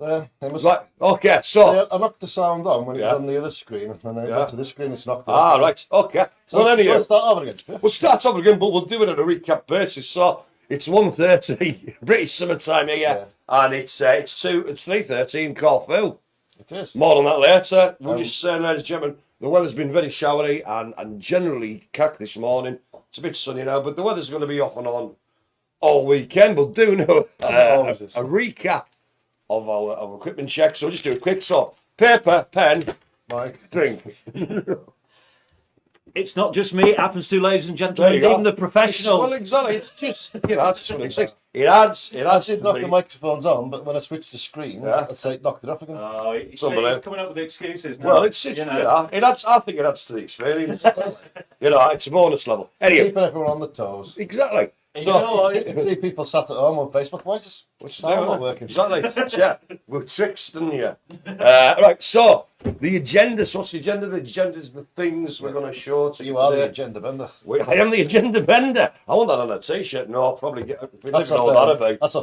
They must. Right, okay, so... I knocked the sound on when it was on the other screen, and then I got to this screen, it's knocked off. off. Right, okay. So well, anyway, start over again, Spiff? We'll start over again, but we'll do it on a recap basis. So, it's 1:30, British summertime here, and it's 3:30 in Corfu. It is. More on that later. We'll just say, ladies and gentlemen, the weather's been very showery and generally cack this morning. It's a bit sunny now, but the weather's going to be off and on all weekend. We'll do now a recap of our equipment check. So we'll just do it quick. So, paper, pen, Mike, drink. It's not just me, it happens to, ladies and gentlemen, even the professionals. Well, exactly. It's just, it's just what it says. It adds. I did knock the microphones on, but when I switched the screen, I say it knocked it up again. Oh, he's coming up with excuses now. Well, it adds. I think it adds to the experience. It's a bonus level. Anyway, keeping everyone on the toes. Exactly. So, see people sat at home on Facebook. Why is this sound not working? Exactly. Yeah, we're tricks, didn't you? Right. So the agenda. So what's the agenda? The agenda is the things we're going to show to you. You are the agenda bender. I am the agenda bender. I want that on a t-shirt. No, I'll probably get. That's off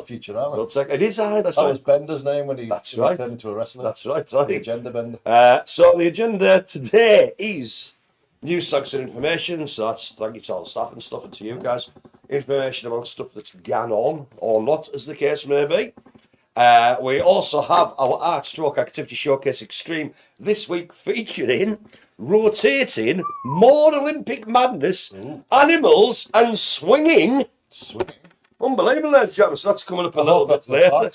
Futurama. It is. That was Bender's name when he turned into a wrestler. That's right. The agenda bender. So the agenda today is news, stocks and information. So that's thank you to all the staff and stuff, and to you guys. Information about stuff that's gone on or not, as the case may be. We also have our art stroke activity showcase extreme this week, featuring rotating, more Olympic madness, animals and swinging. Unbelievable, ladies and gentlemen. So that's coming up a little bit later.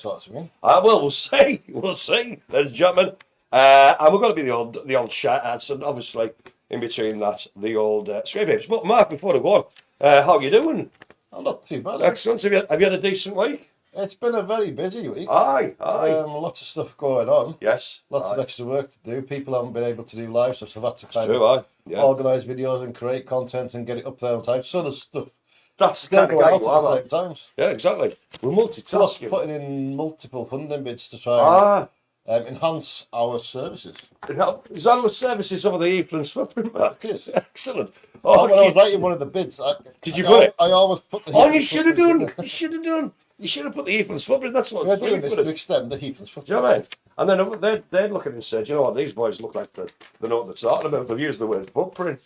We'll see, ladies and gentlemen. And we're going to be the old shout outs, and obviously in between that the old scrape apes. But Mark, before I go on, how are you doing? Oh, not too bad. Excellent. Have you had a decent week? It's been a very busy week. Aye. Lots of stuff going on. Yes. Lots of extra work to do. People haven't been able to do live stuff, so I've had to kind of organise videos and create content and get it up there on time. So there's stuff that's still going on at the same times. Yeah, exactly. We're multitasking. Plus putting in multiple funding bids to try and enhance our services. Is that our services over the Heathlands footprint, Mark? It is. Excellent. When I was writing one of the bids, did you put it? I always put the. You should have done. You should have done. You should have put the Heathlands footprint. That's what we're doing this to extend the Heathlands footprint. Do you know what I mean? And then they'd look at it and say, you know what, these boys look like they know what they're talking about. They've used the word footprint.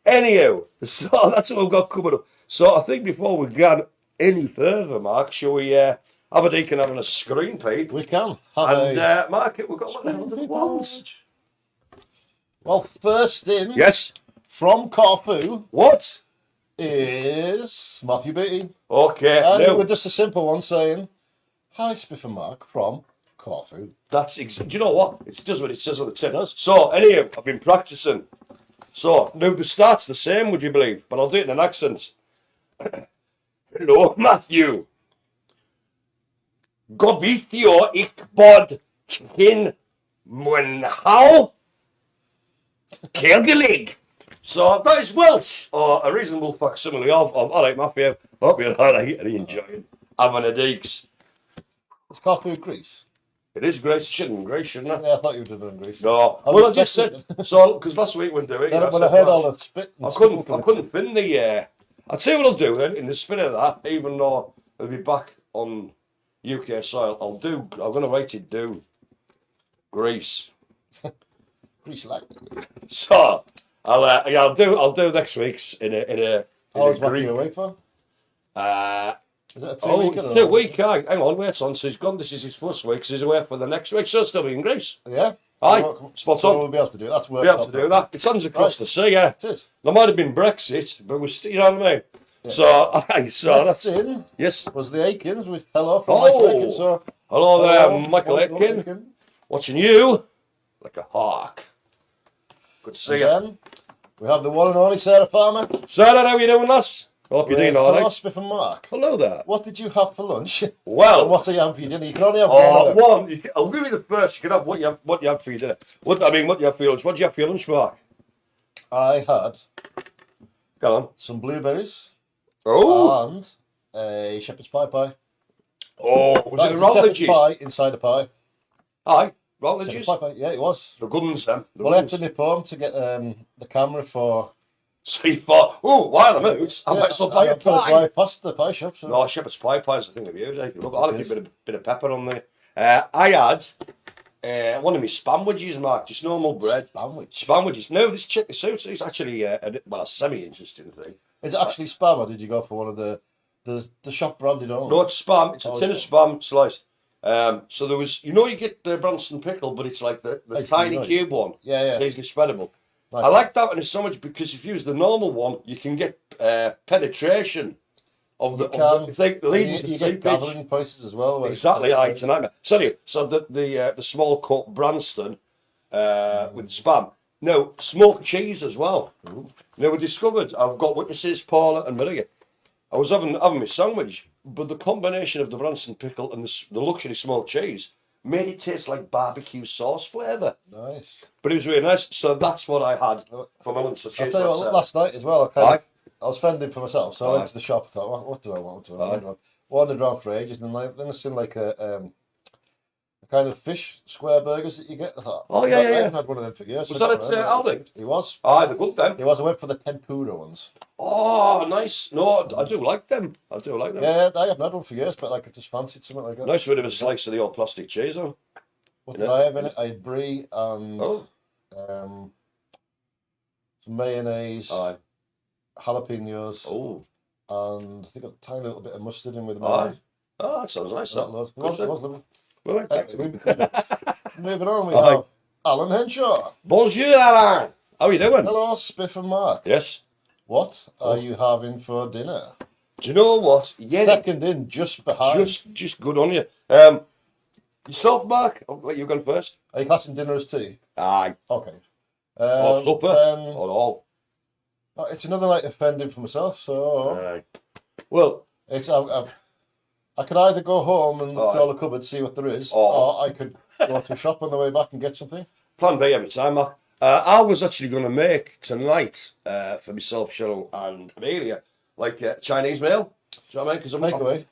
Anyhow, so that's what we've got coming up. So I think before we go any further, Mark, shall we have a deacon having a screen peep? We can. Mark, we've got what the hell do we want? Well, first in. Yes. From Corfu. What? Is Matthew Beatty. Okay. And with just a simple one saying, "Hi, Spiff Marc from Corfu." Do you know what? It does what it says on the tin. It does. So, anyhow, I've been practicing. So, now the start's the same, would you believe? But I'll do it in an accent. Hello, Matthew. Gobithio ikbod chicken mwenhau kelgelig. So that is Welsh, or a reasonable facsimile of all right, Matthew. Hope you're all right and enjoying having a deeks. It's Corfu, Greece. It is Greece, shouldn't Greece, shouldn't it? Yeah, I thought you would have done Greece. No, I just said so because last week when doing when I heard all the spit, I couldn't fin the. I'll tell you what I'll do then in the spin of that. Even though I'll be back on UK soil, I'm going to write it down. Greece. Greece like. So. I'll do next week's in a How was Matthew away for? Is it a 2 week? It's a week. Hang on, wait on. So he's gone. This is his first week. So he's away for the next week. So still be in Greece. Yeah. Aye. Spot on. We'll be able to do that. We'll be able to do that. It sounds across the sea. Yeah. It is. There might have been Brexit, but we're still. You know what I mean? Yeah. So that's in. Yes. Was the Aikens with hello from Michael Aiken. So hello there, Michael Aiken. Watching you like a hawk. Good to see you. Then we have the one and only Sarah Farmer. Sarah, how are you doing, lass? Hope you're doing all right. Hello, Spiff Marc. Hello there. What did you have for lunch? Well, and what are you having for your dinner? You can only have one. I'll give you the first. You can have what you have for your dinner. What you have for your lunch? What did you have for your lunch, Mark? I had. Go on. Some blueberries. Oh. And a shepherd's pie. Oh, was it a Routledge's? Pie inside a pie. Aye. Routledge's? Pie. Yeah, it was. The good ones, then. I had to nip home to get the camera for. So you thought, while I'm out, I might as well buy a pie. I've got to drive past the pie shop. So. No, shepherd's pie is the thing of you. Look, I'll keep a bit of pepper on there. I had one of my spamwages, Mark, just normal bread. Spamwages. No, this chicken soup is actually a semi-interesting thing. Is it actually spam, or did you go for one of the shop branded only? No, it's spam. It's a tin of spam sliced. So there was, you get the Branston pickle, but it's like the tiny cube one. Yeah. It's easily spreadable. Nice. I like that one so much because if you use the normal one, you can get penetration of the thing. You get gathering places as well. Exactly, it's a nightmare. Sorry, so the small cut Branston with spam. No, smoked cheese as well. Ooh. We discovered, I've got witnesses, Paula and Maria. I was having my sandwich, but the combination of the Branston pickle and the luxury smoked cheese made it taste like barbecue sauce flavour. Nice. But it was really nice. So that's what I had for my lunch. I'll tell you what, last night as well, I was fending for myself, so I went to the shop. I thought, what do I want? Wandered around for ages, and then I seen like a kind of fish square burgers that you get. I thought, I haven't had one of them for years. Was that at Aldi? He was. They're good then. He was. I went for the tempura ones. Oh, nice. No, I do like them. Yeah, I haven't had one for years, but like I just fancied something like that. Nice bit of a slice of the old plastic cheese on. What did I have in it? I had brie and some mayonnaise, jalapenos, and I think a tiny little bit of mustard in with the mayonnaise. Oh, that sounds nice. That was lovely. Well, moving on, we have Alan Henshaw. Bonjour, Alan. How are you doing? Hello, Spiff and Marc. Yes. What are you having for dinner? Do you know what? Second in, just behind. Just good on you. Yourself, Mark? I'll let you go first. Are you classing dinner as tea? Aye. Okay. Or supper? Or all? It's another night offending for myself, so... Aye. Well... I could either go home and throw the cupboard, see what there is, or I could go to a shop on the way back and get something. Plan B every time, Mark. I was actually going to make tonight for myself, Cheryl, and Amelia, like Chinese meal. Do you know what I mean? Because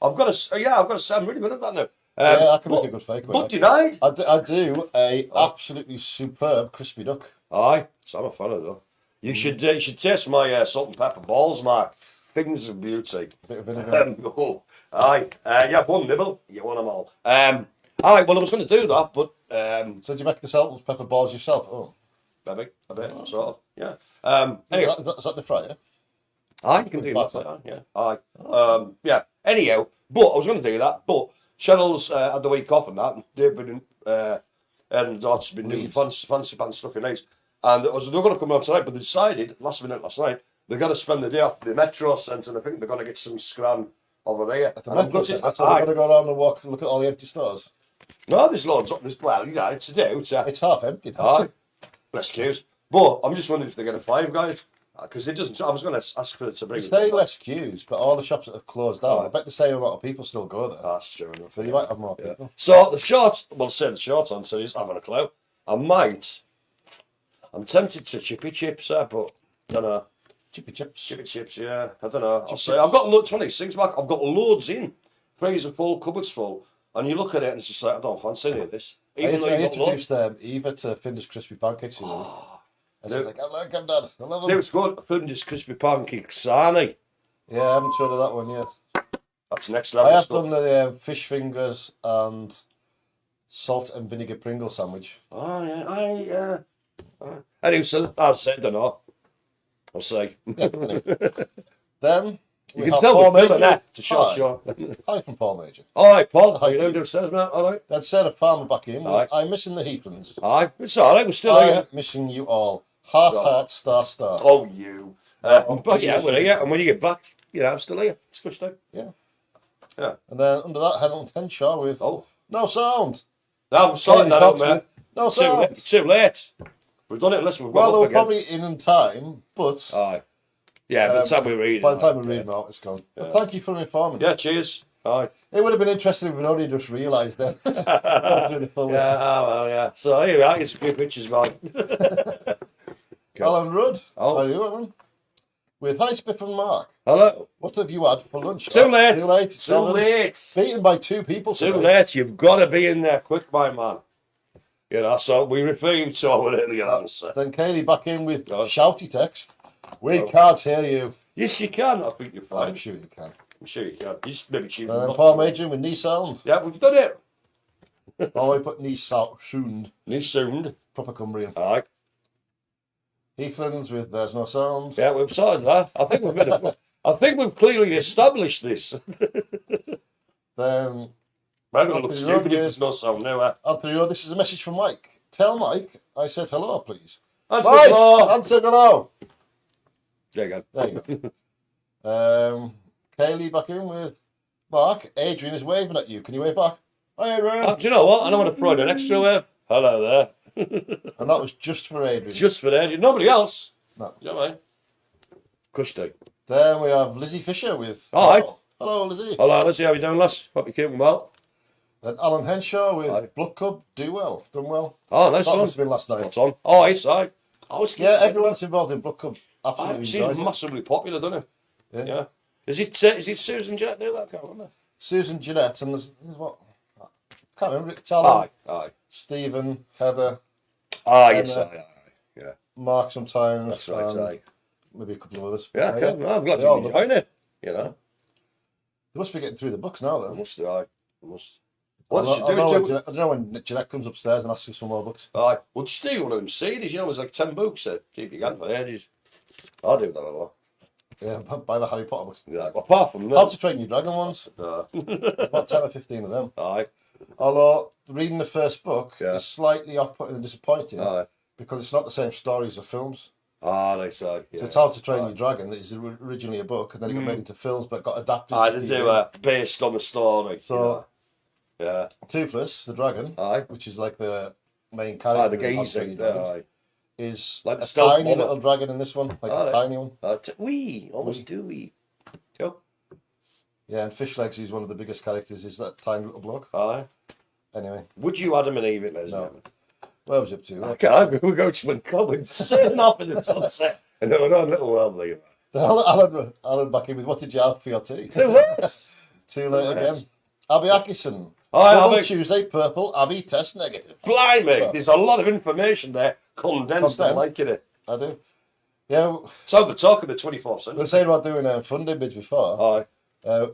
I've got to say, I'm really good at that now. I can make a good fake away. But denied. I do a absolutely superb crispy duck. Aye, so I'm a fan of that. You should taste my salt and pepper balls, Mark. Things of beauty. Bit of vinegar. You have one nibble, you want them all. Aye, well, I was going to do that, but... So do you make the salt and pepper balls yourself? Oh. Maybe, a bit, sort of, yeah. Anyway. Is that the fryer? Aye, you can do that, yeah. Aye. Yeah, anyhow, but I was going to do that, but Cheryl's had the week off and that, and they've been, and Dot's been doing fancy pants stuff in Ace. And they were going to come around tonight, but they decided, last night, they're going to spend the day off the Metro Centre, and I think they're going to get some scran over there. At the Metro Centre? So they're going to go around and walk and look at all the empty stores? No, there's loads up. It's to do. It's half empty. Aye. Less queues. But I'm just wondering if they're going to Five Guys. Because it doesn't. I was going to ask for it to bring. They say less queues, but all the shops that have closed down, I bet the same amount of people still go there. That's true enough. So you might have more people. So the short answer is I haven't a clue. I'm tempted to chippy chips, but I don't know. Chippy chips, yeah. I don't know. I've got loads. One of these things, Mark. I've got loads in. Freezer full, cupboards full, and you look at it and it's just like I don't fancy any of this. I introduced Eva to Finder's crispy pancakes. I was like, I like them, Dad. I love them. It's good. Finder's crispy pancakes, Sarnie. Yeah, I haven't tried that one yet. That's next level. I have done the fish fingers and salt and vinegar Pringle sandwich. Oh yeah, Anyway, so I'll say, I don't know. I'll say. Then you can tell me to short. Hi from Paul Major. All right, Paul. How you doing downstairs, mate? All right. Then Sarah Palmer back in. I'm missing the Heathlands. Aye, it's all right. We're still here. I'm missing you all. Heart, star. Oh, you. But yeah, we're here. And when you get back, I'm still here. It's good stuff. Yeah. And then under that, Alan Henshaw with No Sound. No, I'm sorting that out, mate. No Sound. Too late. We've done it unless we've got they were probably in time, but... Aye. Yeah, by the time we read it. By the time we read it out, it's gone. Yeah. But thank you for informing me. Yeah, cheers. Aye. It would have been interesting if we'd only just realised then. Through the full yeah. So here we are. Here's a few pictures, man. Alan Rudd. How are you, Alan? With Hi, Spiff and Marc. Hello. What have you had for lunch? Too late. Too late. Beaten by 2 people today. Too late. You've got to be in there quick, my man. So we refer you to our earlier answer. Then Kaylee back in with shouty text. We can't hear you. Yes, you can. I think you're fine. I'm sure you can. I'm sure you can. You just maybe choose. Paul Major with knee sound. Yeah, we've done it. Oh, I put Nice Sound. Nice sound. Proper Cumbrian. Aye. Heathlands with There's No Sounds. Yeah, we've sorted that. I think we've I think we've clearly established this. Then I'm going to look stupid if there's no sound now. Anthony Road, this is a message from Mike. Tell Mike I said hello, please. Answer Mike, hello. answer hello. There you go. There you go. Kaylee back in with Mark. Adrian is waving at you. Can you wave back? Hi, Adrian. Do you know what? I don't want to throw in an extra wave. Hello there. And that was just for Adrian. Just for Adrian. Nobody else. No. You know what I mean? Cushy. Then we have Lizzie Fisher with Hi. Hello, Lizzie. Hello, Lizzie. How you doing, lass? Hope you're keeping well. Then Alan Henshaw with Hi. Blood Cub. Do well. Done well. Oh, nice That one. must have been last night. What's on? Oh, it's aye. Yeah, everyone's involved in Blood Cub. It Absolutely seems enjoys it. massively popular, doesn't it? Yeah. Is it Susan Jett do that? I can't remember. Susan Jeanette and there's what? I can't remember. It's Alan, Aye. Stephen, Heather, Yes, And, aye. Yeah. Mark sometimes. That's right, and aye. maybe a couple of others. Yeah, okay. No, I'm glad They all you're look- enjoying it. You know. They must be getting through the books now, though. Must. I What don't, did I you don't do? know, I don't know when Jeanette comes upstairs and asks us for more books. Aye. Well, just do one of them CDs, you know, there's like 10 books there. Keep you going for ages. I do that a lot. Yeah, buy the Harry Potter books. Yeah. Apart from How that. to Train Your Dragon ones. About 10 or 15 of them. Aye. Although reading the first book Yeah. is slightly off-putting and disappointing Aye. because it's not the same story as the films. They say. Yeah. So it's How to Train Your Dragon that is originally a book and then it got made into films but got adapted. Aye, to they TV. do based on the story. So- you know. Toothless, the dragon, Yeah. Aye. which is like the main Aye, character the in How to Train geezer. Your Dragon, Aye. is Like the a stealth tiny model. little dragon in this one, like Aye. a tiny one. Wee. Almost do wee. Yep. Yeah, and Fish Legs, he's one of the biggest characters, is that tiny little bloke. Aye. Anyway, Would you Adam and Eve it, ladies and No. gentlemen? where was it up to? Okay, we'll go to Common, sitting off in the sunset, and then we're on little world thing. Alan back in with what did you have for your tea? Two words. Too late again. Abby Atkinson. Hi, Double Abby. Tuesday, purple, Abby test negative. Blimey, there's a lot of information there condensed. I like it. I do. Yeah, So the talk of the 24th we were century. saying about doing funding bids before. Aye.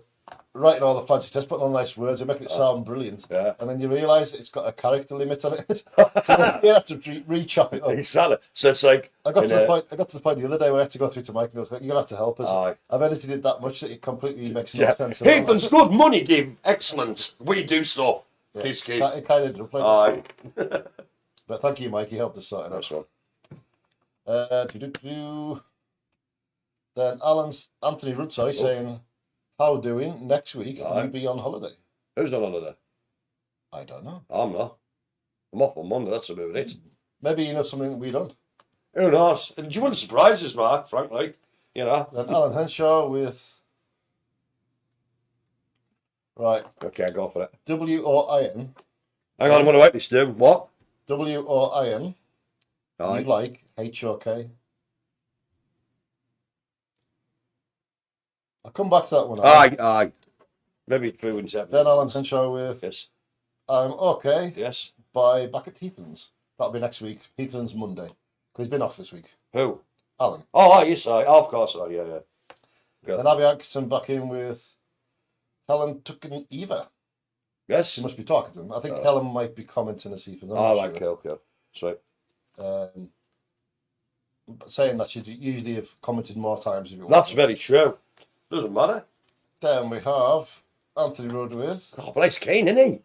Writing all the fancy tests, putting on nice words and making it sound brilliant. Yeah. And then you realise it's got a character limit on it. So you have to re-chop it up. Exactly. So it's like. I got to the point the other day when I had to go through to Mike and goes, you're gonna have to help us. Aye. I've edited it that much that it completely makes no Yeah. sense. at all. Heathlands, good money give. Excellent. We do stuff. Yeah. Kiss, kiss. It kind of did. Aye. But thank you, Mike. You helped us sort it out. Nice one. Then Anthony Rudd, saying, how doing next week? Will Aye. you be on holiday? Who's on holiday? I don't know. I'm not. I'm off on Monday, that's about it. Maybe you know something that we don't. Who knows? And do you want to surprise us, Mark, frankly? You know? Then Alan Henshaw with, right, Okay, go for it. W-O-I-N. Hang on, I'm going to write this down. What? W-O-I-N. Aye. You like H-O-K. I'll come back to that one. Aye. Maybe through and seven. Then Alan Henshaw with, Yes. I'm okay. Yes. Back at Heathlands. That'll be next week. Heathlands Monday. 'Cause he's been off this week. Who? Alan. Oh, yes, aye. Oh, of course, aye. Yeah. Good. Then Abby Atkinson back in with Helen Tucken Eva. Yes. She must be talking to him. I think Helen might be commenting as Heathlands. I'm Oh, not right, sure. okay. Sweet. Saying that she'd usually have commented more times if it That's wasn't. very true. Doesn't matter. Then we have Anthony Rudd with, Oh, but he's keen, isn't he?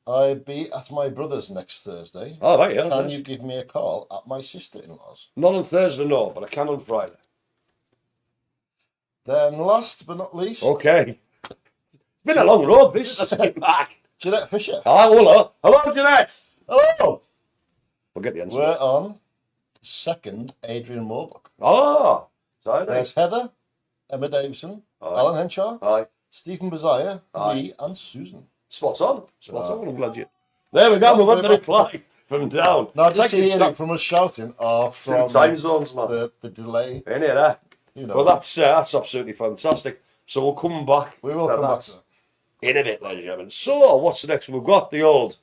I'll be at my brother's next Thursday. Oh, right, yeah. Can nice. you give me a call at my sister-in-law's? Not on Thursday, no, but I can on Friday. Then last but not least, Okay. It's been a long road, this, let's get back. Jeanette Fisher. Oh, hello. Hello, Jeanette. Hello! We'll get the answer. We're on the second Adrian Moore book. Oh, sorry. There's Heather, Emma Davison, Aye. Alan Henshaw, Aye. Stephen Bazire, Aye. me, and Susan. Spot on. I'm glad you. There we go. We've got the reply from down. Now, did Take you it hear to that from us shouting or two from time zones, man. the delay? In here, eh? You know, Well, that's absolutely fantastic. So we'll come back. we will come back to that. in a bit, ladies and gentlemen. So, what's the next one? We've got the old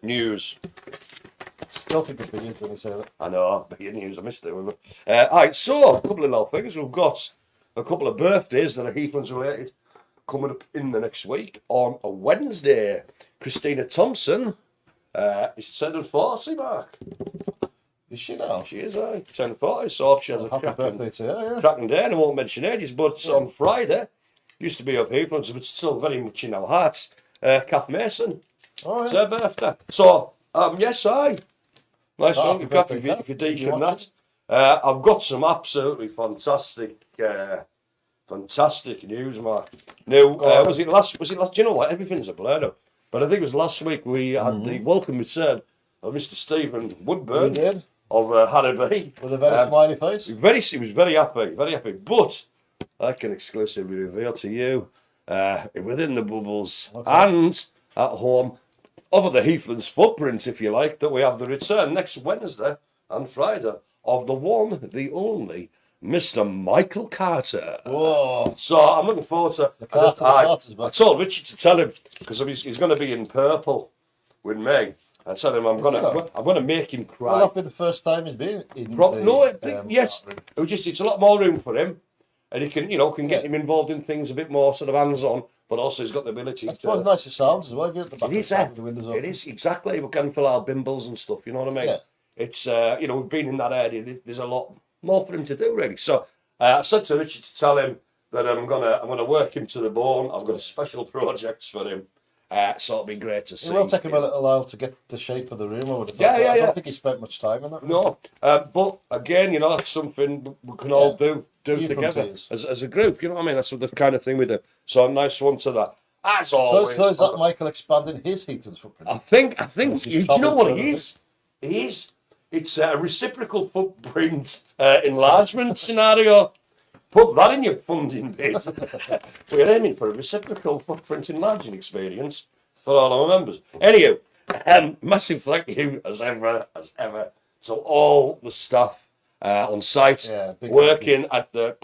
news. Still think of billions when you say that. I know, big news. I missed it. All right, so a couple of little things. We've got a couple of birthdays that are Heathlands related. coming up in the next week on a Wednesday. Christina Thompson is turning 40, Mark. Is she now? She is, turning 40, so I hope she has a Happy cracking, birthday to her, yeah. cracking day, and I won't mention ages, but on Friday, used to be up Heathlands, but still very much in our hearts, Kath Mason. Oh, It's yeah. her birthday. So, yes, nice Oh, one, happy Kath, birthday, if you Kath. deacon that. I've got some absolutely fantastic news, Mark. Now, was it last? Do you know what? Everything's a blur now. But I think it was last week we had the welcome return of Mr. Stephen Woodburn We did. of Harrowby. With a very smiley face. He was very happy. But I can exclusively reveal to you, within the bubbles and at home, over the Heathlands footprint, if you like, that we have the return next Wednesday and Friday of the one, the only, Mr. Michael Carter. Whoa. So I'm looking forward to The Carter's I back. told Richard to tell him, because he's going to be in purple with me. I told him I'm going to make him cry. Will that be the first time he's been in Yes. It's a lot more room for him, and he can get him involved in things a bit more sort of hands-on, but also he's got the ability That's to. quite nice it sounds as well. If you're at the back It is, of the windows open. it is exactly. We can fill our bimbles and stuff. You know what I mean? Yeah. It's we've been in that area. There's a lot more for him to do, really. So I said to Richard to tell him that I'm gonna work him to the bone. I've got a special projects for him. So it'll be great to see. It will take him a little while to get the shape of the room. I would have thought. Yeah. I don't think he spent much time in that. No, but again, that's something we can all do New together frontiers. as a group. You know what I mean? That's the kind of thing we do. So a nice one to that. As always. So is that Michael expanding his Heathlands footprint? I think Yes, he's you know travelling what further, it is. It is. It's a reciprocal footprint enlargement scenario. Put that in your funding bit. We're aiming for a reciprocal footprint enlarging experience for all our members. Anyway, massive thank you as ever to all the staff on site, working at the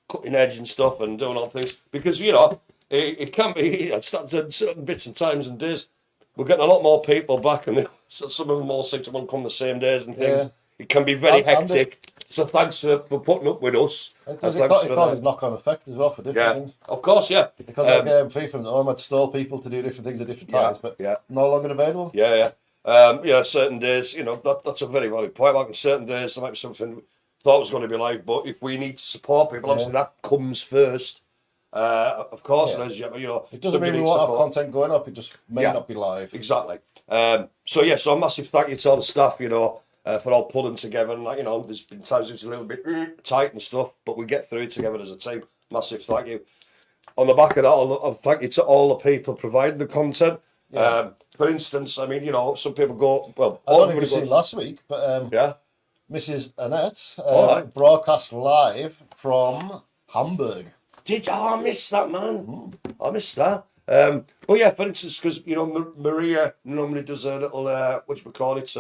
cutting edge and stuff and doing all things, because it can be at certain bits and times and days. We're getting a lot more people back, and some of them all 6 of them come the same days and things. Yeah. It can be very hectic. So thanks for putting up with us. It causes knock-on effect as well for different things. Of course, yeah. Because FIFA and I'd stall people to do different things at different times, but no longer available. Certain days, that's a very valid point. Like on certain days, there might be something we thought was going to be live, but if we need to support people, obviously that comes first. Of course, it doesn't mean we won't have content going up. It just may not be live. Exactly. So a massive thank you to all the staff, for all pulling together. And there's been times it's a little bit tight and stuff, but we get through it together as a team. Massive thank you. On the back of that, thank you to all the people providing the content. Yeah. For instance, I mean, some people go, well, I don't know if you've seen last week, but Mrs. Annette broadcast live from Hamburg. I missed that, man. I missed that. But for instance, because Maria normally does a little what do we call it?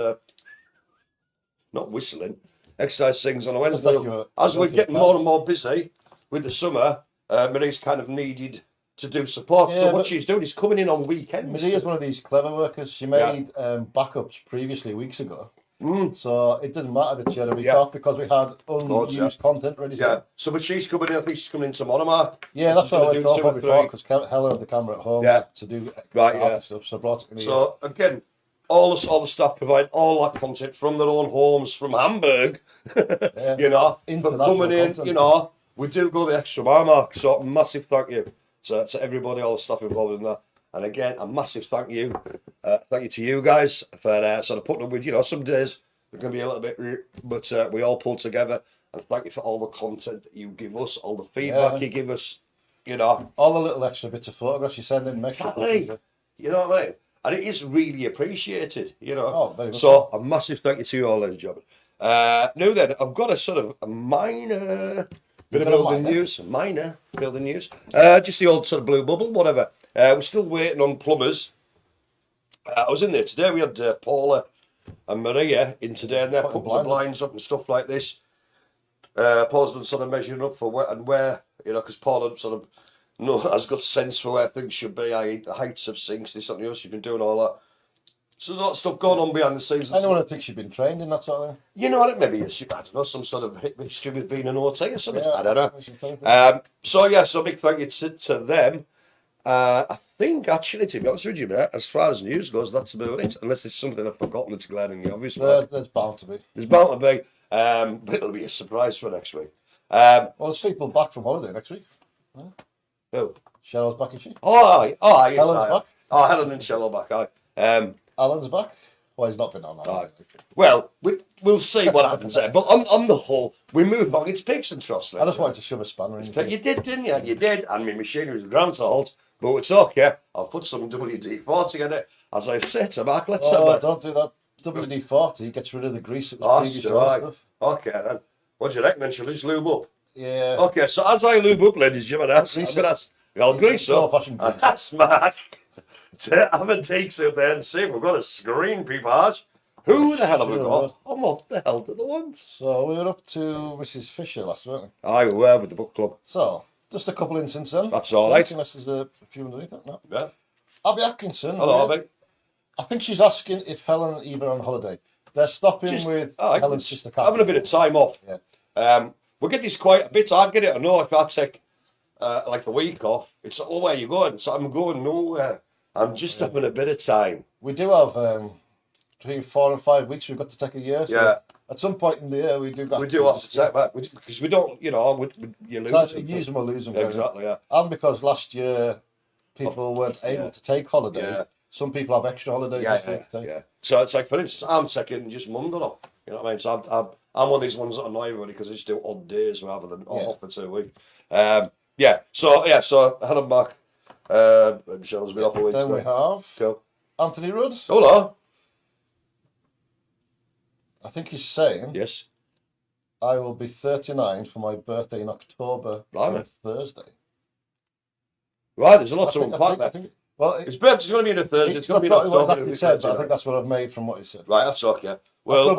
Not whistling, exercise things on a Wednesday. As we're getting more and more busy with the summer, Maria's kind of needed to do support. Yeah, so what she's doing is coming in on weekends. Maria's one of these clever workers. She made backups previously weeks ago. So it didn't matter that she had a week off because we had unused content ready. So, but she's coming in. I think she's coming in tomorrow, Mark. Yeah, that's what I went off before because Helen had the camera at home to do stuff. So I brought it in here. So again, all the staff provide all that content from their own homes from Hamburg. For coming in, content. We do go the extra mile, Mark. So massive thank you to everybody, all the staff involved in that. And again, a massive thank you to you guys for sort of putting up with, some days they're going to be a little bit, but we all pull together. And thank you for all the content that you give us, all the feedback you give us, all the little extra bits of photographs you send in. Exactly. You know what I mean? And it is really appreciated, Oh, very much so a massive thank you to you all, ladies and gentlemen. Now then, I've got a sort of a minor bit of building news. Minor building news. Just the old sort of blue bubble, whatever. We're still waiting on plumbers. I was in there today. We had Paula and Maria in today, and they're putting the blinds up and stuff like this. Paula's done sort of measuring up for where because Paula sort of has got sense for where things should be, i.e. the heights of sinks, this, something else. She's been doing all that. So there's a lot of stuff going on behind the scenes. Anyone would think she'd been trained in that sort of thing. You know what? Maybe I don't know, some sort of history with being an OT or something. Yeah, I don't know. So big thank you to them. I think, actually, to be honest with you, mate, as far as news goes, that's about it. Unless there's something I've forgotten that's glaringly obvious. There's bound to be. There's bound to be. But it'll be a surprise for next week. Well, there's people back from holiday next week. Who? Cheryl's back, is she? Oh, aye. Oh, aye. Helen's back. Oh, Helen and Cheryl back, aye. Alan's back. Well, he's not been on that. Aye. Well, we'll see what happens there. But on the whole, we move on. It's peaks and troughs. I just wanted to shove a spanner in. You did, didn't you? You did. And my machinery was ground to halt. But it's okay. I'll put some WD-40 in it. As I said to Mark, let's have Oh, a... don't do that. WD-40 gets rid of the grease that was previously right. stuff. Okay, then. What do you reckon? Then shall I just lube up? Yeah. Okay, so as I lube up, ladies and gentlemen, I'll grease up. Old-fashioned grease. That's Mark. To have a take out there and see if we've got a screen, peepage. Who the hell have we got? And what the hell do they want? So we were up to Mrs. Fisher last week, weren't we? Aye, we were with the book club. So, just a couple in since then. That's all right. Unless there's a few underneath it. No. Yeah. Abby Atkinson. Hello, yeah. Abby. I think she's asking if Helen and Eva are on holiday. They're stopping with Helen's sister Catherine. Having a bit of time off. Yeah. We'll get this quite a bit. I'd get it. I know if I take like a week off, it's oh, where you going? So I'm going nowhere. I'm just having a bit of time. We do have between 4 and 5 weeks. We've got to take a year. So Yeah. At some point in the year, we do. We do have to take back because we don't, you know, you lose. So use them or lose them. Exactly. Yeah. And because last year people weren't able to take holiday. Yeah. Some people have extra holidays this week to take. Yeah. So it's like, for instance, I'm taking just Monday off. You know what I mean? So I'm one of these ones that annoy everybody because I just do odd days rather than off for 2 weeks. Yeah. So Helen back. Michelle's been off a week. Then we have Cool. Anthony Rudd. Hello. I think he's saying Yes. I will be 39 for my birthday in October on Right. Thursday. Right. There's a lot to unpack there. Well, His birthday's going to be in the Thursday. It's going to be in probably what October. he said, but I think that's what I've made from what he said. Right. That's okay. I Well, could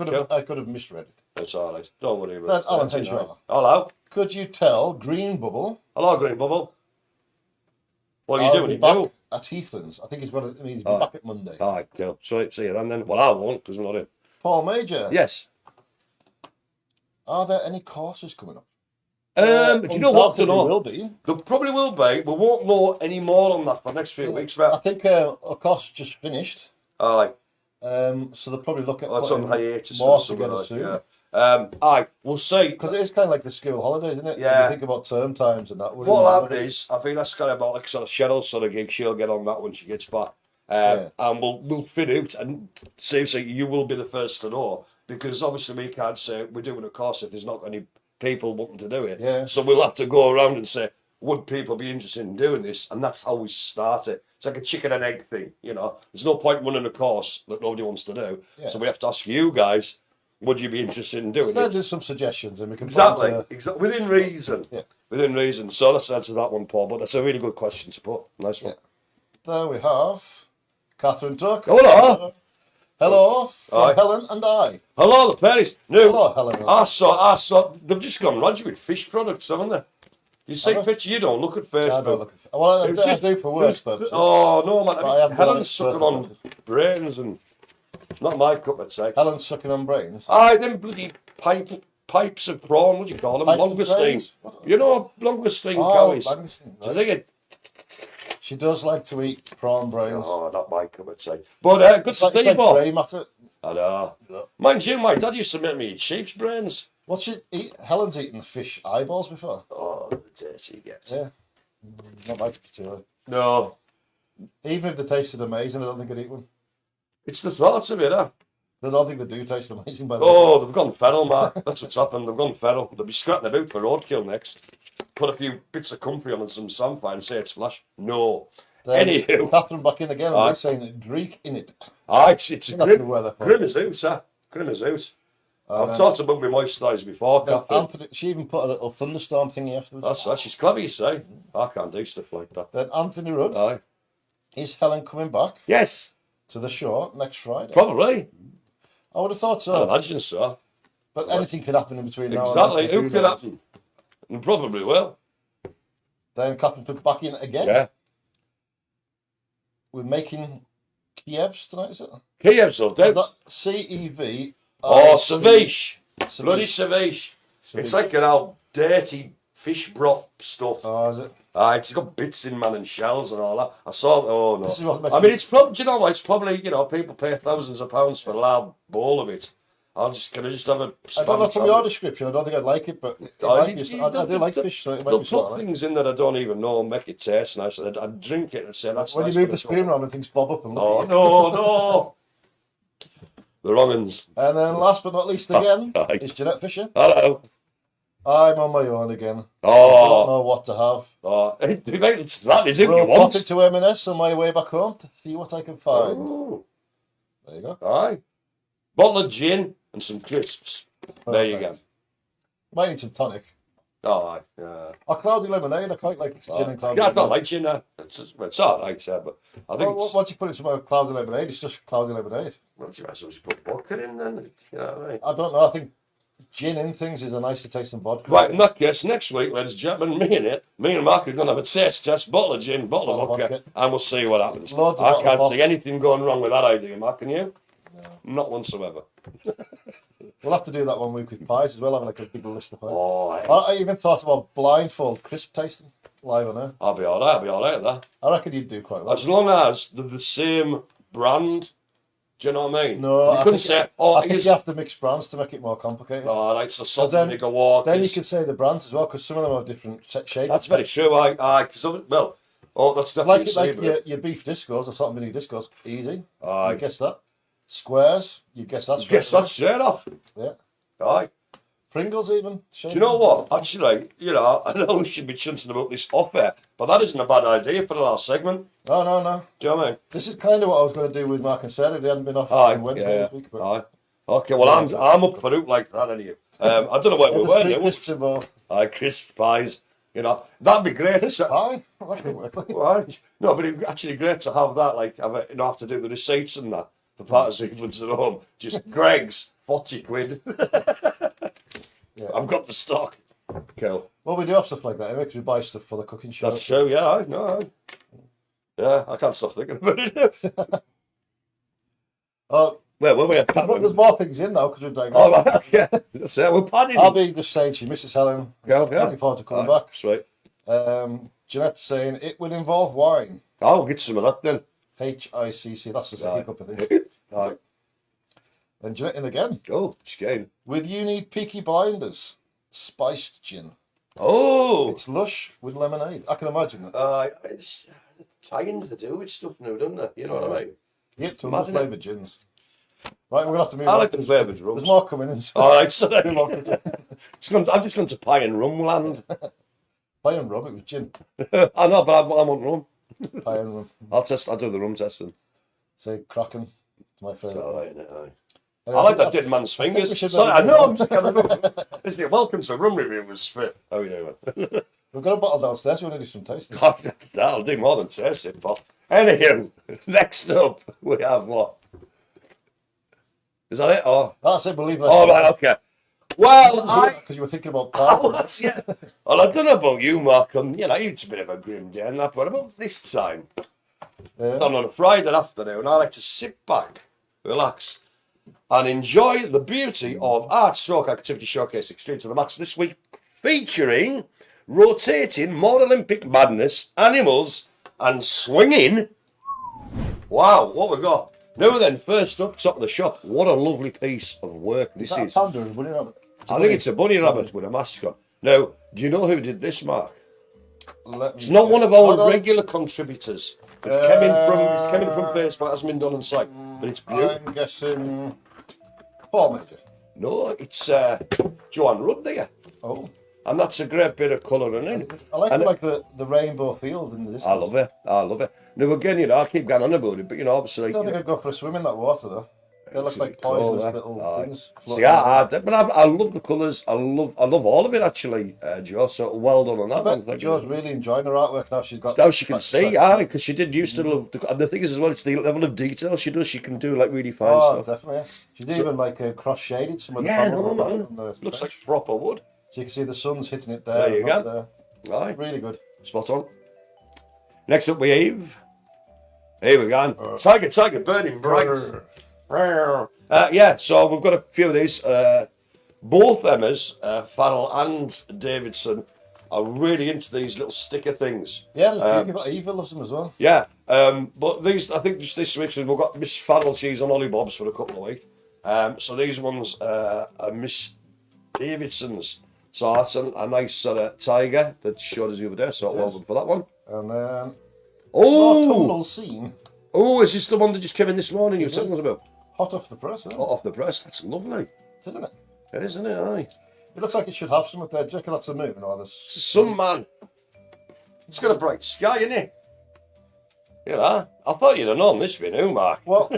be wrong. I could have misread it. That's all right. Don't worry about Then it. Alan 39. Henshaw. Hello. Could you tell Green Bubble? Hello, Green Bubble. What are you I'll doing? be You back do? at Heathlands. I think he's going to be back at Monday. All right, cool. So see you then. Well, I won't because we're not in. Paul Major. Yes. Are there any courses coming up? Do you know what? There will be. There probably will be. We won't know any more on that for the next few weeks. I Right? think a course just finished. Aye. So they'll probably look at That's on hiatus. more or something together like, soon. yeah. Aye. We'll see. Because it is kind of like the school holidays, isn't it? Yeah. When you think about term times and that. What happened is, I think that's kind of about like sort of Cheryl's sort of gig. She'll get on that when she gets back. And we'll fit out and say you will be the first to know because obviously we can't say we're doing a course if there's not any people wanting to do it. Yeah. So we'll have to go around and say, would people be interested in doing this? And that's how we start it. It's like a chicken and egg thing, you know. There's no point running a course that nobody wants to do. Yeah. So we have to ask you guys, would you be interested in doing There's it? some suggestions and we can Exactly. Within reason. Yeah. Within reason. So let's answer that one, Paul. But that's a really good question to put. Nice one. There we have Catherine Tuck. Hello. Hello from Aye. Helen and I. Hello, the Perrys. No, Hello, Helen. I saw. They've just gone roger with fish products, haven't they? You see Have a picture, you don't look at Facebook. I don't look at well, I do for work, but Oh no, man! But I haven't done Helen's it sucking for- on brains and not my cup of tea. Helen's sucking on brains. Aye, them bloody pipes of prawn. What do you call them? Pipes of Langoustine. brains? You know, langoustine Oh, cowies. langoustine, I right. think it. She does like to eat prawn brains. Oh, not my cup of tea. But good It's to like, see it's you, like Bob. grey matter. I know. Yeah. Mind you, my dad used to make me eat sheep's brains. What's she eat? Helen's eaten fish eyeballs before. Oh, the dirty gets. Yeah. Not my cup of tea. Like. No, Even if they tasted amazing, I don't think I'd eat one. it's the thoughts of it, huh? I don't think they do taste amazing by the way. Oh, they've gone feral, Mark. That's what's happened. They've gone feral. They'll be scratching about for roadkill next. Put a few bits of comfrey on and some samphire and say it's flash. No. Then Anywho. Catherine back in again, and Aye. they're saying Dreek in it. Ah, it's a That's grim, the weather. grim as out, huh? Grim as out. I've talked about my moisturiser before, Then Catherine. Anthony, she even put a little thunderstorm thingy afterwards. That's that. She's clever, you say. I can't do stuff like that. Then Anthony Rudd, Aye. is Helen coming back Yes, to the show next Friday? probably. I would have thought I so. imagine so. But anything could happen in between now Exactly. and then. so Who could happen? And probably will. Then Catherine took back in again. Yeah. We're making Kievs tonight, is it? Kiev's all Is dead. that C-E-V? Oh, ceviche. Ceviche. Bloody ceviche. Ceviche. It's like an old dirty fish broth stuff. Oh, is it? It's got bits in, man, and shells and all that. I saw. Oh no! This is what makes I me- mean, it's probably. Do you know what? It's probably, people pay thousands of pounds for a large bowl of it. Can I just have a? I don't know from your spam description. I don't think I'd like it, but it Oh, might be. I do like fish, so it might They'll be sort put of like. things in that I don't even know and make it taste nice. I'd drink it and say that's When nice, you move but the it's spoon not. around and things bob up and look Oh at you. no! The wrong uns. And then last but not least again Aye. is Jeanette Fisher. Hello. I'm on my own again. I don't Oh, know what to have. it's that is it you We'll pop want? it to M&S on my way back home to see what I can find. Oh, There you go. aye. Bottle of gin and some crisps. There you go. Perfect. Might need some tonic. Oh, aye. Yeah. Or cloudy lemonade. I quite like gin and cloudy Yeah, I don't lemonade. like gin. It's all right, but I think Well, it's. once you put it to my cloudy lemonade, it's just cloudy lemonade. Well, you might as well just put vodka in then. You know what I mean? I don't know. I think gin in things is a nicer taste than vodka. Right, in that case, next week, ladies and gentlemen, me and Mark are going to have a taste test, bottle of gin, bottle of vodka, and we'll see what happens. Loads of I bottle can't of see anything going wrong with that idea, Mark, can you? No. Not whatsoever. We'll have to do that one week with pies as well. Have like a big list of pies. Oh, I even thought about blindfold crisp tasting live on air. I'll be all right with that. I reckon you'd do quite well. As long as they're the same brand, do you know what I mean? No, you I couldn't think, say, I think here's... you have to mix brands to make it more complicated. Oh, right, so salt then- and vinegar walk. Then you can say the brands as well, because some of them have different shapes. That's very true, because, well, that's Like definitely your beef discos or salt and vinegar discos, easy. Aye. You guess that. Squares, you guess that. Guess that's straight off. Yeah. Aye. Pringles even. Do you know what? Actually, I know we should be chanting about this off air, but that isn't a bad idea for the last segment. Oh, no. Do you know what I mean? This is kind of what I was going to do with Mark and Sarah if they hadn't been off Aye, on Wednesday this week. But Aye. Okay, well, I'm up for it like that, anyway. I don't know what we were doing. crisps involved. Aye, crisp pies. That'd be great. Pie? That could work. Well, no, but it'd be actually great to have that, like, have to do the receipts and that for part of Heathlands at home. Just Greg's, 40 quid. Yeah. I've got the stock. Cool. Well, we do have stuff like that anyway, because we buy stuff for the cooking show. That's true, yeah, I know. Yeah, I can't stop thinking about it. Oh, Where were we at? but there's more things in now because we're doing Oh, right, yeah. That's it, we're padding. I'll be just saying she misses Helen. Yeah. Looking forward to coming Aye, back. Sweet. Jeanette's saying it will involve wine. I'll get some of that then. HICC. That's just a Aye. hiccup, I think. Aye. And Jeanette in again. Oh, again. With you need Peaky Blinders spiced gin. Oh! It's lush with lemonade. I can imagine that. It's Italians to do with stuff now, don't they? You know what I mean? Yep, tons Mad, of innit? flavoured gins. Right, we're going to have to move I on. like the flavoured rums. There's more coming in. All right, so Move on. I'm just going to pie and rum land. Pie and rum, it was gin. I know, but I want rum. Pie and rum. I'll do the rum testing. Say Kraken. It's my favourite. All right, innit, aye. Anyway, I like that dead man's we fingers. should Sorry, I maybe know, move I'm just kind of... Listen, welcome to Rum Review with Spiff. How are you doing? We've got a bottle downstairs. We want to do some tasting. That'll do more than taste it, Bob. Anywho, next up, we have what? Is that it? Oh, That's it. Believe that. all right, okay. Well, because you were thinking about Oh, pie. that's, yeah. Well, I don't know about you, Mark. It's a bit of a grim day and that, but about this time, on a Friday afternoon, I like to sit back, relax, and enjoy the beauty of Art Stroke Activity Showcase Extreme to the Max this week, featuring rotating more Olympic madness, animals, and swinging. Wow, what we got? Now then, first up, top of the shop, what a lovely piece of work this Is that a is. panda or a bunny rabbit? I think it's a bunny rabbit with a mask on. Now, do you know who did this, Mark? It's not one of our regular contributors. It came in from Facebook, it hasn't been done on site, but it's beautiful. I'm guessing Paul Major. No, it's Joanne Rudd there. Oh, And that's a great bit of colouring in. I like And it, like the rainbow field in the distance. I love it. I love it. Now, again, I keep going on about it, but, obviously... I don't think I'd go for a swim in that water though. They look like poisonous little things. floating Yeah, but I love the colours. I love all of it, actually, Joe. So well done on that I one. bet Thank Jo's you. really enjoying her artwork now. She's got. Now she can like, see, because she did used to love. And the thing is, as well, it's the level of detail she does. She can do like really fine Oh, stuff. definitely. Yeah. She did even like cross shaded some of the. Yeah, panels no, on man. the Looks like bench. proper wood. So you can see the sun's hitting it there. There you and go. up there. Right, Really good. spot on. Next up, we have. Here we go. Tiger, burning bright. Yeah, so we've got a few of these. Both Emmas, Farrell and Davidson, are really into these little sticker things. Yeah, you've got Eva loves them as well. Yeah, but these, I think just this week, we've got Miss Farrell, she's on Hollybobs for a couple of weeks. So these ones are Miss Davidson's. So that's a nice sort of tiger that showed us the other day, so well done for that one. And then, Oh, scene. oh, is this the one that just came in this morning you were telling us about? Hot off the press, Hot off the press, that's lovely. Isn't it? It is, isn't it? Aye. It looks like it should have some with there. Do you reckon that's a moon or this? It's the sun, man. It's got a bright sky, isn't it? You know, I thought you'd have known this been who, Mark. Well,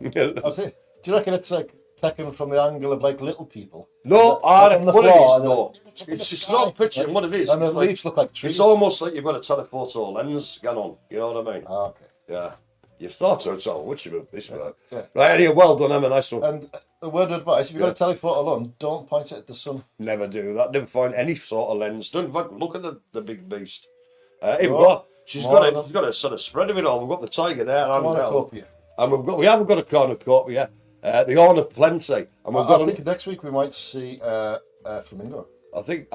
do you reckon it's like taken from the angle of like little people? No, on the what floor, it is, no. It's just not a picture, what it is. And the it's like- leaves look like trees. It's almost like you've got a telephoto lens going on, you know what I mean? Ah, okay. Yeah. You've thought so, it's all which about this, right? Yeah. Right, anyway, well done, Emma, nice one. And a word of advice: if you've got a telephoto alone, don't point it at the sun. Never do that, never find any sort of lens. Don't look at the big beast. Here we go. She's got a sort of spread of it all. We've got the tiger there and Cornucopia. And we haven't got a cornucopia. The horn of plenty. And we've got I think next week we might see flamingo. I think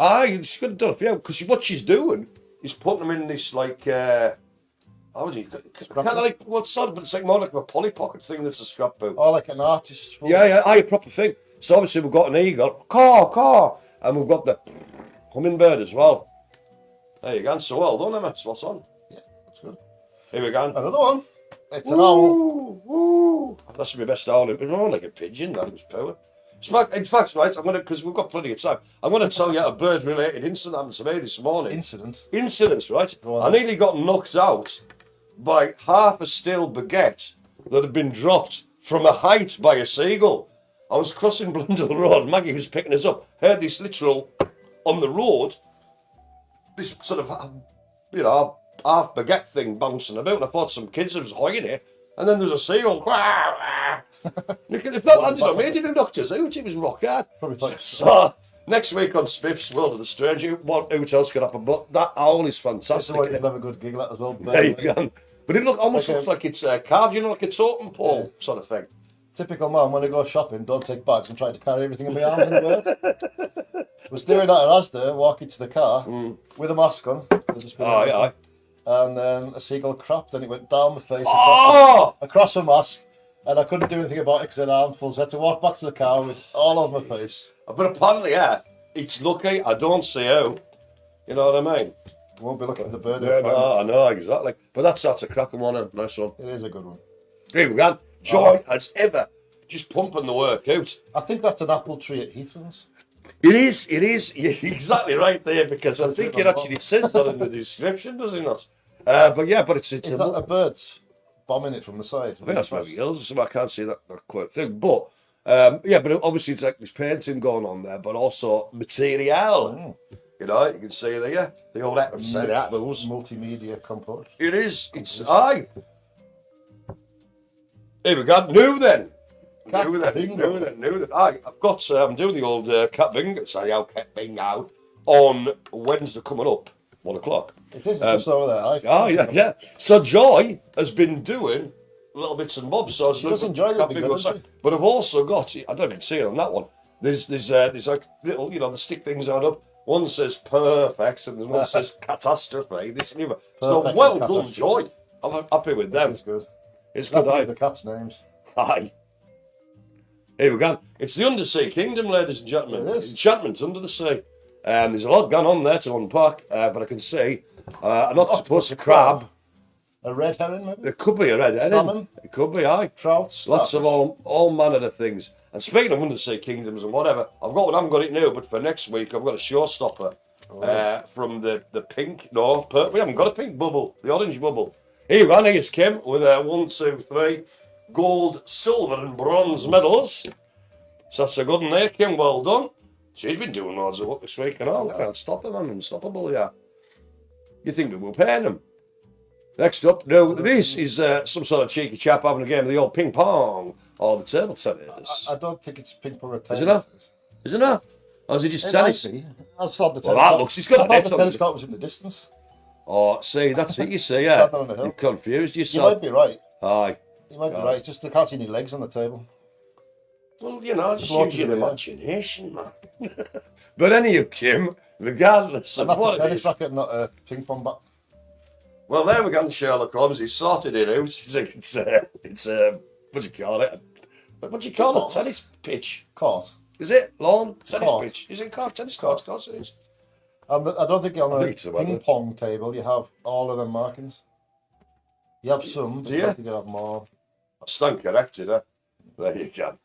she's got to do a few because what she's doing is putting them in this like how would you kind of like what's sort of, but it's like more like a Polly Pocket thing that's a scrapbook. Oh, like an artist. Yeah, a proper thing. So obviously we've got an eagle, caw, and we've got the hummingbird as well. There you go. So well done, Emma. Spot on. Yeah, that's good. Here we go. Another one. It's an owl. Ooh. That's my best owl. It was more like a pigeon. That was power. In fact, right, because we've got plenty of time, I'm going to tell you a bird-related incident happened to me this morning. Incidents, right? I nearly got knocked out by half a stale baguette that had been dropped from a height by a seagull. I was crossing Blundell Road. Maggie was picking us up. Heard this literal on the road. This sort of, half baguette thing bouncing about, and I thought some kids was hoying it, and then there's a seagull. If that landed on me, it didn't knock us out. It was rock hard. So next week on Spiff's World of the Strange, what else could happen? But that owl is fantastic. That's the one you'll have a good giggle at as well. There you go. But it almost looks like it's carved, like a totem pole sort of thing. Typical man, when I go shopping, don't take bags and try to carry everything in my arms in the bird. Was doing that at Asda, walking to the car with a mask on. Yeah. And then a seagull crapped and it went down my face across the mask. And I couldn't do anything about it because I had armfuls. I had to walk back to the car with all over my face. But apparently, it's lucky. I don't see how. You know what I mean? Won't be looking at the bird. Yeah, no, I know, exactly. But that's a cracking one, a nice one. It is a good one. Here we go. Joy as ever. Just pumping the work out. I think that's an apple tree at Heathlands. It is. You're exactly right there, because I think it actually says that in the description, does it not? But it's is that a bird's bombing it from the side? I think that's maybe hills, so I can't see that quite thing. But but obviously it's like there's painting going on there, but also material. You know, you can see there the old multimedia compost. It is. It's Here we go. New then. I've got I'm doing the old cat bingo. Say how cat bingo on Wednesday coming up, 1 o'clock. It is just over there. Yeah. So Joy has been doing little bits and bobs. So she does enjoy the bingo, doesn't she? But I've also got. I don't even see it on that one. There's like little, the stick things on up. One says perfect, and one says catastrophe. This and the other. So well done, Joy. I'm happy with them. It's good. It's good. The cats' names. Aye. Here we go. It's the Undersea Kingdom, ladies and gentlemen. It is. Enchantment under the sea. There's a lot gone on there to unpack, but I can see an octopus, a crab. A red herring, maybe? It could be a red herring. Salmon. It could be, aye. Trout. Lots of all manner of things. And speaking of Undersea Kingdoms and whatever, I've got one, I haven't got it now, but for next week I've got a showstopper from the pink, purple. We haven't got a pink bubble, the orange bubble. Here you go, here's Kim with 1, 2, 3 gold, silver and bronze medals. So that's a good one there, Kim, well done. She's been doing loads of work this week and all. I can't stop her, man, unstoppable, yeah. You think we will pay them? Next up, this is some sort of cheeky chap having a game of the old ping pong or the table tennis. I don't think it's ping pong or tennis. Is it not? Is it not? Or is it just tennis? I thought the tennis the tennis court was in the distance. Oh, see, that's it, you see, yeah. You're confused yourself. You might be right. Aye. You might be right. It's just I can't see any legs on the table. Well, you know, just Floated use your in the air. imagination, man. But anyway, Kim, regardless And of that's a what it tennis is, racket, not a ping pong bat. well, there we go, Sherlock Holmes. He sorted it out. It's what do you call it? What do you call it? Tennis pitch. Court. Is it lawn? Tennis court. pitch. Is it court? Tennis court. Of course it is. And I don't think on I a think it's a ping weather. pong table you have all of them markings. You have some, but Do I you? don't think you have more. I stand corrected, huh? There you go.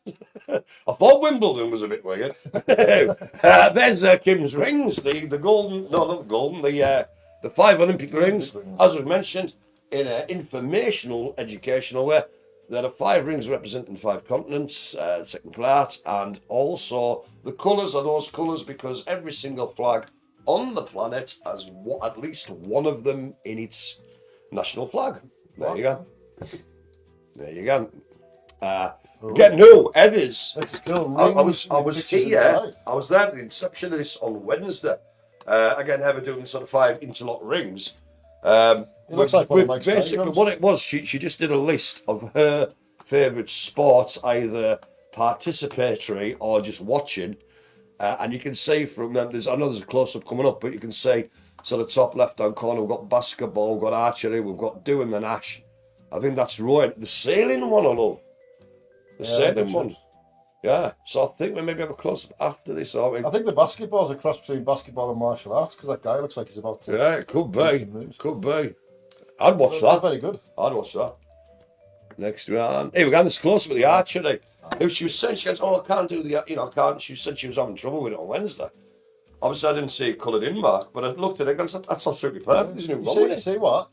I thought Wimbledon was a bit weird. There's Kim's rings, the golden, no, not the golden, the 5 Olympic rings, rings. as was mentioned, in an informational, educational way. There are 5 rings representing 5 continents, second part, and also the colours are those colours because every single flag on the planet has at least one of them in its national flag. There you go. There you go. Get no others. Let's go. I was Rings, here. inside. I was there at the inception of this on Wednesday. Again, ever doing sort of 5 interlock rings. It looks like one of Mike's basically diagrams. what it was. She just did a list of her favourite sports, either participatory or just watching. And you can see from them. I know there's a close up coming up, but you can see so the top left hand corner. We've got basketball, we've got archery, we've got doing the Nash. I think that's right. The sailing one I love. The sailing one. Yeah. So I think we maybe have a close up after this. I think the basketball's a cross between basketball and martial arts because that guy looks like he's about to. Yeah, it could be. moves. Could be. I'd watch They're that. very good. I'd watch that. Next round. Hey, we're going this close with the archery. If she was saying, she goes, oh, I can't do the, I can't. She said she was having trouble with it on Wednesday. Obviously, I didn't see it coloured in, Mark, but I looked at it and said, that's absolutely perfect. There's no wrong with it. See what?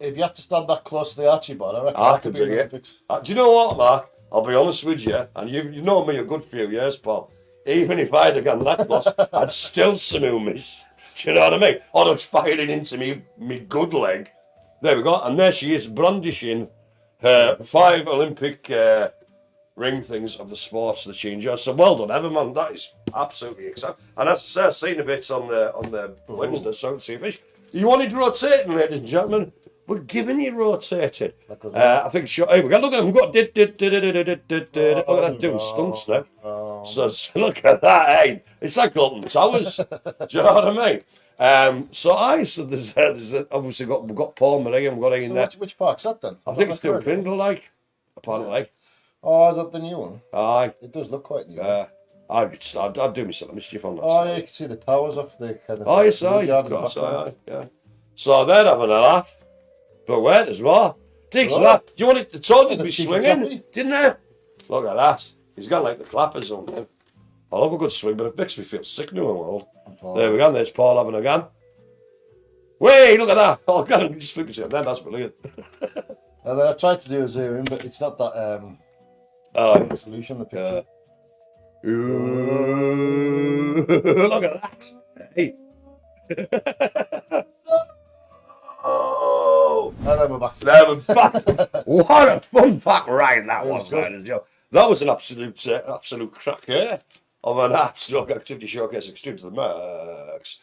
If you had to stand that close to the Archie bar, I reckon I that could could be do an it. Olympics. Do you know what, Mark? I'll be honest with you, and you know me a good few years, pal. Even if I'd have gone that close, I'd still somehow miss. Do you know what I mean? Or I'd firing into me good leg. There we go, and there she is, brandishing her 5 Olympic ring things of the sports that she enjoys. So well done, Everman. That is absolutely exciting. And as I say, I've seen a bit on the Wednesday, so see fish. You wanted rotating, ladies and gentlemen. We're giving you rotating. I think sure. Hey, we got look at them. We've got look at that doing stunts there. So look at that. Hey, it's like Alton Towers. Do you know what I mean? So there's obviously we've got Paul Marie and we've got Ian there. Which park's that then? I think it's doing Grindle like. Apparently. Oh, is that the new one? Aye. It does look quite new. I'd do myself a mischief on that. Oh, yeah, you can see the towers up there. Kind of Oh, yes, yeah. So they're having a laugh. But wait as well. Takes that. Do you want it? The told you to be swinging, didn't they? Look at that. He's got like the clappers on him. I love a good swing, but it makes me feel sick now and world. There we go. There's Paul having a gun. Wait, look at that. Oh, God, just flip it then. That's brilliant. And then I tried to do a zoom in, but it's not that resolution. The picture. Look at that. Hey. And then we're back. There we're back. What a fun pack ride that was, man. That was an absolute cracker of an art stroke activity showcase extreme to the max.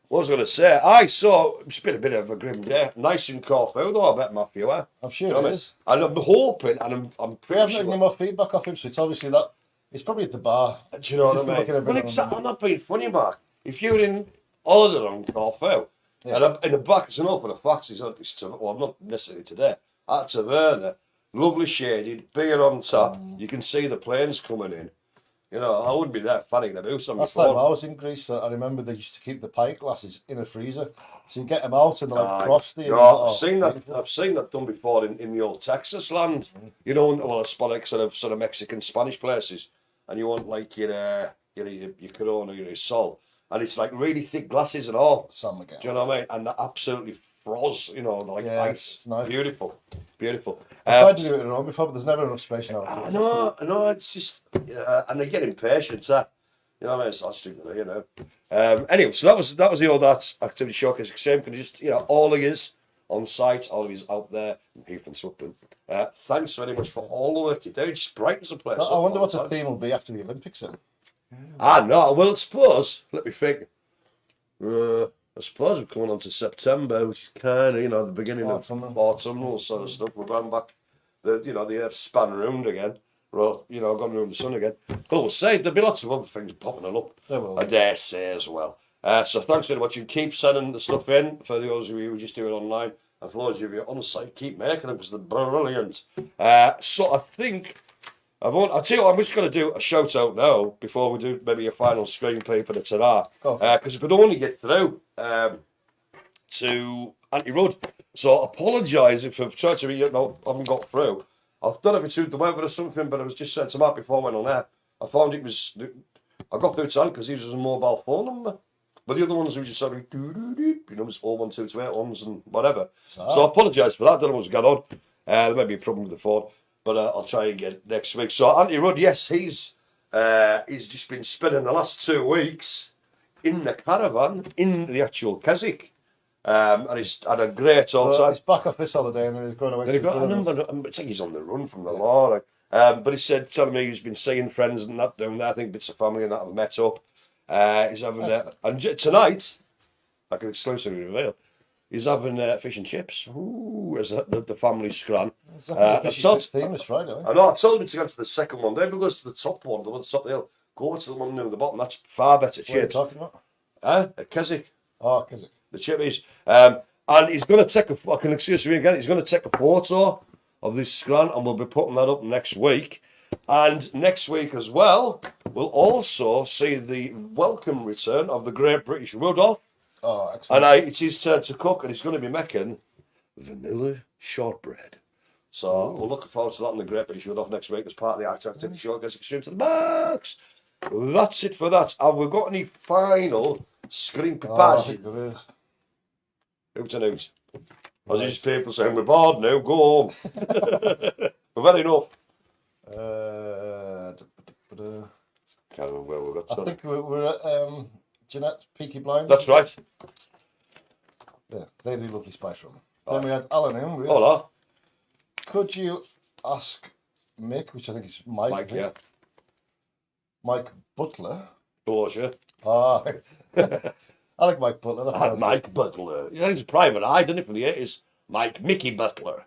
What was I going to say? I saw it's been a bit of a grim day. Nice in Corfu though, I bet Matthew. I'm sure it is. And I'm hoping, and I'm We pretty haven't sure. had any more feedback off him, so it's obviously that. It's probably at the bar. Do you know what I mean? Well, exactly. I'm not being funny, Mark. If you're in holiday on Corfu, and I'm in the back, it's enough for the facts. Well, not necessarily today. At Taverna, lovely shaded, beer on top. You can see the planes coming in. You know, I wouldn't be that funny to do something. Last time I was in Greece, I remember they used to keep the pint glasses in a freezer, so you get them out and they're like frosty. I've seen that. I've seen that done before in the old Texas land. You know, well, it's like sort of Mexican Spanish places, and you want like your Corona, your Sol, and it's like really thick glasses and all. Some again. Do you know what I mean? And they're absolutely froze. You know, like ice. It's nice. Beautiful. I've tried to do it wrong before, but there's never enough space now. I know. It's just, and they get impatient. You know what I mean? So I just do, you know. Anyway, so that was the old arts activity showcase. Same, can just all of yous on site, all of yous out there in Heathlands. Thanks very much for all the work you do. It just brightens the place. I wonder what the theme will be after the Olympics then. No. Well, I suppose. Let me think. I suppose we're coming on to September, which is kind of, the beginning of autumnal sort of stuff. We're going back, the earth span round again. Well, you know, gone around the sun again. But we'll see. There'll be lots of other things popping up. There will. I dare say as well. So thanks very much. You keep sending the stuff in for those of you who just do it online. And for those of you on the site, keep making them because they're brilliant. So I think I'll tell you what, I'm just going to do a shout out now before we do maybe a final screen paper to ta because I could only get through to Auntie Rudd. So I apologise if I've tried to, I haven't got through. I don't know if it's through the weather or something, but I was just saying to Mark before I went on air. I found I got through to him because he was a mobile phone number. But the other ones were just sort of, it was 01228 ones and whatever. So I apologise for that. I don't know what's going on. There may be a problem with the phone, but I'll try and get it next week. So Auntie Rudd, yes, he's just been spending the last 2 weeks in the caravan, in the actual Keswick. And he's had a great time. So he's back off this holiday and then he's going away. I think he's on the run from the law. Like. But he said, telling me he's been seeing friends and that down there. I think bits of family and that have met up. He's having and tonight, I can exclusively reveal, he's having fish and chips. Ooh, as the family scran. Famous Friday. I know. I told him to go to the second one. Don't go to the top one, the one at the top of the hill. Go to the one near the bottom. That's far better chips. What are you talking about? At Keswick. Oh, Keswick. The chippies. And he's going to take a. I can excuse me again. He's going to take a photo of this scran, and we'll be putting that up next week. And next week as well, we'll also see the welcome return of the Great British Rudolph. Oh, excellent. And it's his turn to cook, and he's going to be making vanilla shortbread. So we're looking forward to that in the Great British Rudolph next week as part of the Activity Show. Gets extreme to the max. That's it for that. Have we got any final screen I think there is. Hoot and hoot. As these people saying, we're bored now, go home. We've had enough. Can't remember where we got. I think we're at Jeanette's Peaky Blinders. That's right. Yeah, they do lovely spice rum. Then we had Alan in with. Hola. Could you ask Mick, which I think is Mike? Mike, yeah. Mike Butler. Dorsha. Ah, I like Mike Butler. That's Mike Butler. Yeah, he's a private eye, didn't he, from the 80s? Mickey Butler.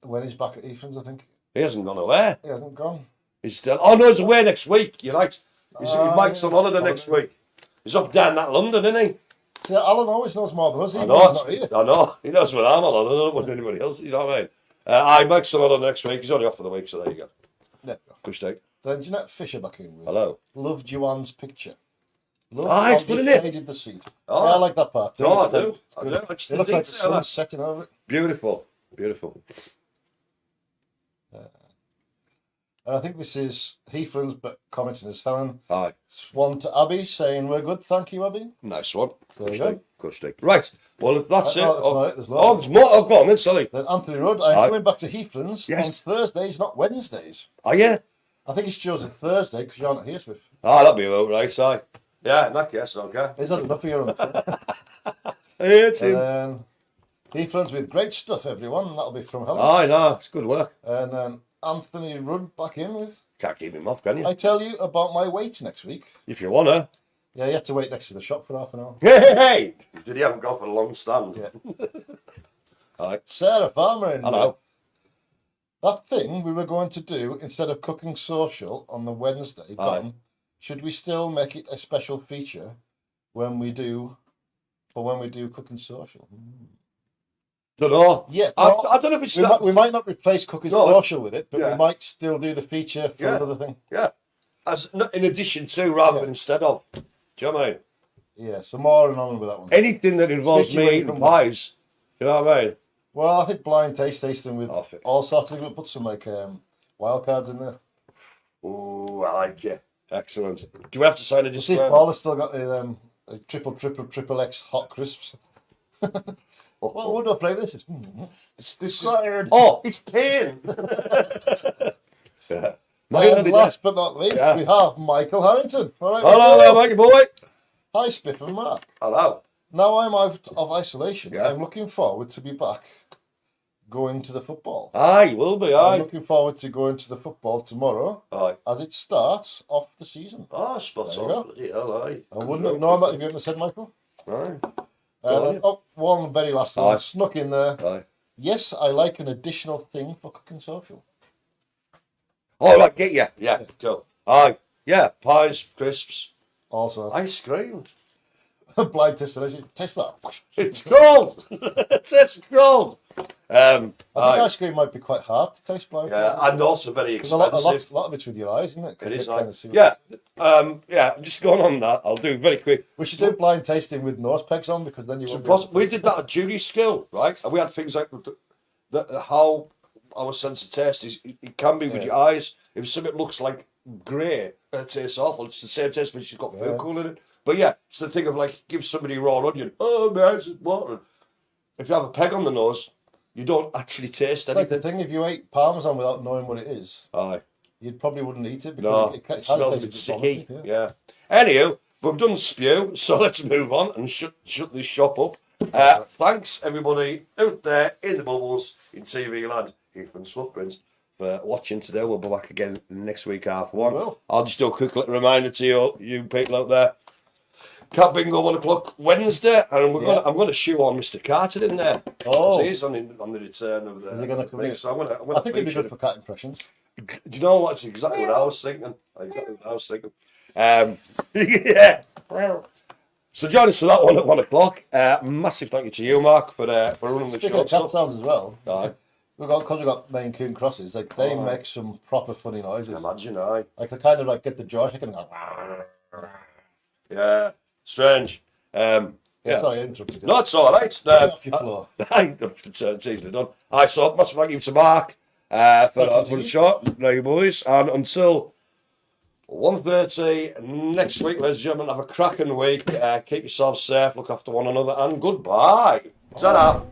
When he's back at Heathlands, I think. He hasn't gone away. He hasn't gone. He's still. Oh, no, he's away next week. You're right. Mike's on holiday next week. He's up down that London, isn't he? See, Alan always knows more than us. I know. He knows when I'm on holiday. I don't know what anybody else. You know what I mean? Mike's on holiday next week. He's only off for the week, so there you go. There you go. Good steak. Then Jeanette Fisher back in with. Hello. Love Joanne's picture. Love it's good, isn't it? Faded the seat. Oh. Yeah, I like that part too. No, I do. It looks like the sun setting over it. Beautiful. Beautiful. And I think this is Heathlands, but commenting as Helen. Aye. Swan to Abby saying, we're good, thank you, Abby. Nice one. So there you go. Good steak. Right. Well, if that's it. That's not it. There's Oh, there's more. Oh, go on then, sorry. Then Anthony Rudd, I'm going back to Heathlands on Thursdays, not Wednesdays. Oh, yeah? I think he's chosen Thursday because you're not here, Spiff. Ah, that'll be about right, aye. Yeah, in that case, okay. Is that enough for you? It's him. And then Heathlands with great stuff, everyone. That'll be from Helen. Aye, no, it's good work. And then Anthony Rudd back in with. Can't keep him off, can you? I tell you about my weight next week. If you want to. Yeah, you have to wait next to the shop for half an hour. Hey! Did he have got for a long stand? Yeah. Aye. Sarah Farmer in. Hello. That thing we were going to do instead of cooking social on the Wednesday, gone. Should we still make it a special feature when we do cooking social? Don't know. Yeah, I don't know if it's that. We might not replace cooking social with it, but we might still do the feature for another thing. Yeah, as in addition to rather than instead of. Do you know what I mean? Yeah, so more and on with that one. Anything that involves me eating pies. You know what I mean? Well, I think blind tasting with all sorts of things. We'll put some like wild cards in there. Oh, I like it. Excellent. Do we have to sign a disclaimer? See, Paul has still got the triple X hot crisps. Well, what do I play this? It's oh, it's pain. Yeah. And last but not least, we have Michael Harrington. All right, hello, Mikey boy. Hi, Spiff and Marc. Hello. Now I'm out of isolation. I'm looking forward to be back going to the football. Aye, you will be, aye. I'm looking forward to going to the football tomorrow. Aye. As it starts off the season. Ah, spot on. Bloody hell, aye. I wouldn't have known that if you hadn't said Michael. Aye. One very last one. Snuck in there. Aye. Yes, I like an additional thing for cooking social. Oh, right, get you. Yeah, cool. Aye. Yeah, pies, crisps, Also, ice cream. blind testing. As you test that. It's cold. It's cold. I think Aye. ice cream might be quite hard to taste blind. Yeah, and also very Because expensive. a lot of it's with your eyes, isn't it? It is Kind like, of yeah, yeah. Just going on that, I'll do very quick. We should do blind tasting with nose pegs on because then you won't. We did that at Judy Skill, right? And we had things like how our sense of taste is. It can be with your eyes. If something looks like grey, it tastes awful. It's the same taste, but she's got food colour in it. But yeah, it's the thing of like give somebody raw onion. Oh man, it's water. If you have a peg on the nose, you don't actually taste anything. Like the thing, if you ate parmesan without knowing what it is, Aye. you probably wouldn't eat it No, because it smells a bit sicky. Yeah. Anywho, we've done spew, so let's move on and shut this shop up. Thanks everybody out there in the bubbles in TV land, Heathlands Footprints, for watching today. We'll be back again next week, half one. Will. I'll just do a quick little reminder to you people out there. Cat bingo 1 o'clock Wednesday, and I'm going to shoe on Mr. Carter in there. Oh, he's on the return of the. You're gonna come in. So I'm gonna I think it'd be good for cat impressions. Do you know what? It's exactly what I was thinking. Yeah. So join us for that one at 1 o'clock. Massive thank you to you, Mark, for running the Speaking show. of cat sounds as well, Aye. because we've got Maine Coon crosses, like they make some proper funny noises. Imagine, aye. Like they kind of like get the jaw shaking and go. Yeah. Strange. Sorry, I interrupted you. No, it's all right. Off your floor. It's easily done. Aye, so massive thank you to Mark for the show. Now you boys, and until 1:30 next week, ladies and gentlemen, have a cracking week. Keep yourselves safe, look after one another, and goodbye. Ta-da.